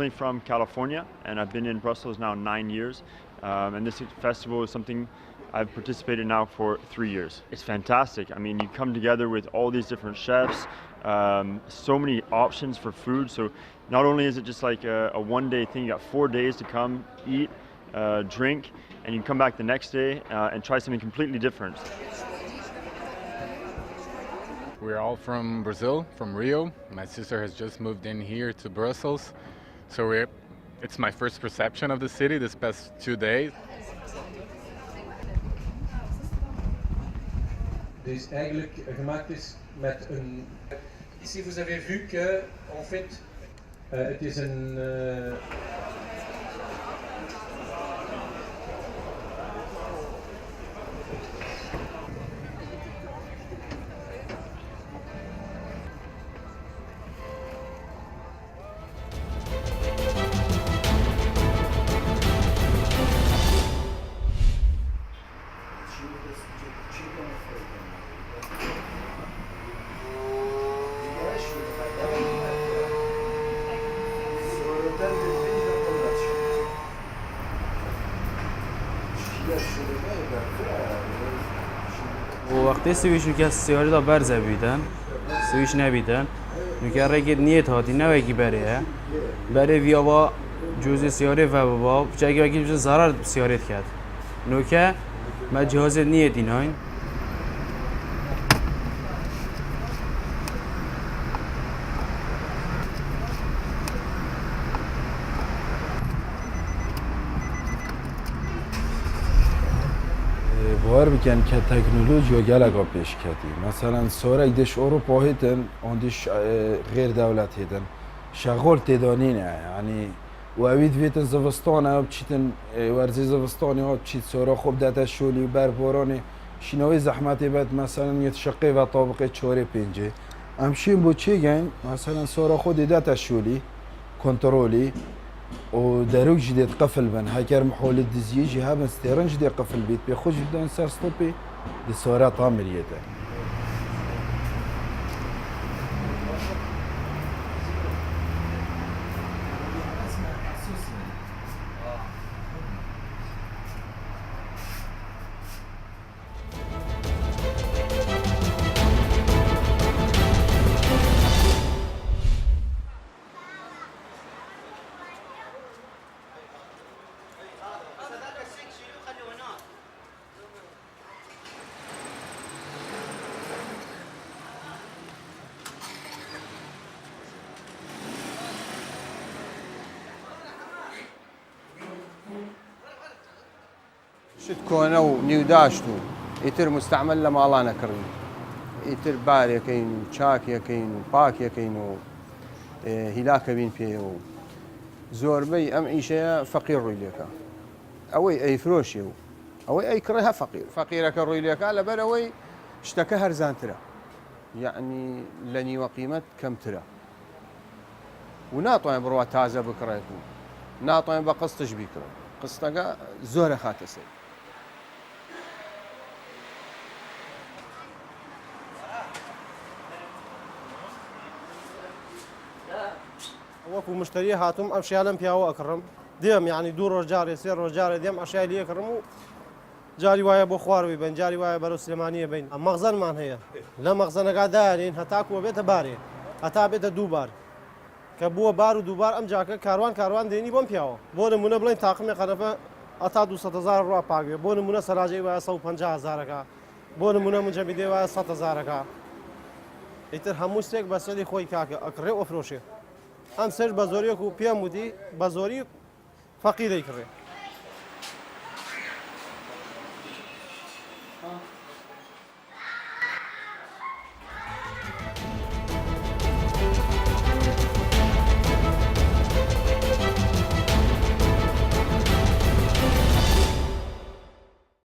originally from California, and I've been in Brussels now 9 years. And this festival is something I've participated now for 3 years. It's fantastic. I mean, you come together with all these different chefs, so many options for food. So not only is it just like a one-day thing, you got 4 days to come, eat, drink, and you can come back the next day and try something completely different. We're all from Brazil, from Rio. My sister has just moved in here to Brussels. So it's my first perception of the city this past 2 days. Dus eigenlijk gemaakt is met een... Ici vous avez vu que, en fait, het is een... وقتی سویچی که سیاری دا برزه بیدن سویچ نبیدن نوکر رگید نیت هاتی نوکی بریه بری ویا با جوزی سیاری و با بچه اگه بشه ضرر سیاریت کرد نوکر ما جهاز نیت ایناین باور بکن که تکنولوژی گلگا پیش کردی مثلا سوره دش اروپا هیتن آندش غیر دولت هیتن شغل تدانینه یعنی و اوید ویتن زوستان ها بچیتن ورزی زوستانی ها بچیت سوره خوب داتا شولی و بربارانی شنوی زحمتی بعد مثلا یتشقی و طابقه 4 5 امشین بو چی گن مثلا سوره خود داتا شولی کنترلی و دروك جديد قفل بن هاكر محول الدزيجي هابن ستيرن جديد قفل بيت بيخرج بدون سر ستوبي دي صورات عمليته شت کۆنە و نیوداشت و ئیتر مستعمل لە ماڵانە کڕین ئیتر بارێکەین و چاکێکەین و پاکێکەین و هیلاکەبین پێ و زۆربەی ئەم ئیشەیە فەقیر ڕووی لێکە ئەوەی ئەیفرۆشێ و ئەوەی ئەیکڕێ هە فەقیرەکە ڕووی لێکە لەبەرەوەی شتەکە هەرزانترە یعنی لە نیوە قیمەت کەمترە و ناتوانێت بڕوا تازە بکڕێت و ناتوانێت بە قستش بیکڕێت قستەکە زۆرە خاتە سەر وەکو مشتری هاتووم ئەم شیان لەم پیاوە ئەکڕم دێم یعنی 2 ڕۆژ جارێ 3 ڕۆژ جارێ دێم ئەشیای لێ کڕم و جاری وایە بۆ خواروی بن جاری وایە بەرەو سلێمانیە بین مەغزەنمان هەیە لە مەغزەنەکە دارین هەتاکووە بێتە بارێ هەتا بێتە 2 بار کە بووە بار و 2 بار ئەم جاکە کاروان دێنی بۆم پیاوە بۆ نمونە بڵین تاقمێ قەرەفە ئەتا 200,000 ڕوا پاگوێ بۆ نمونە سەراجەی وایە 150,000ەکە بۆ نمونە منجەمیدێ وایە 100,000ەکە ئیتر هەموو شتێک بە سەری خۆی کاکە ئەکڕێ ئۆفرۆشێ ئەم سەر بە زۆریەک و پێم وتی بە زۆری فەقیرەی کڕێ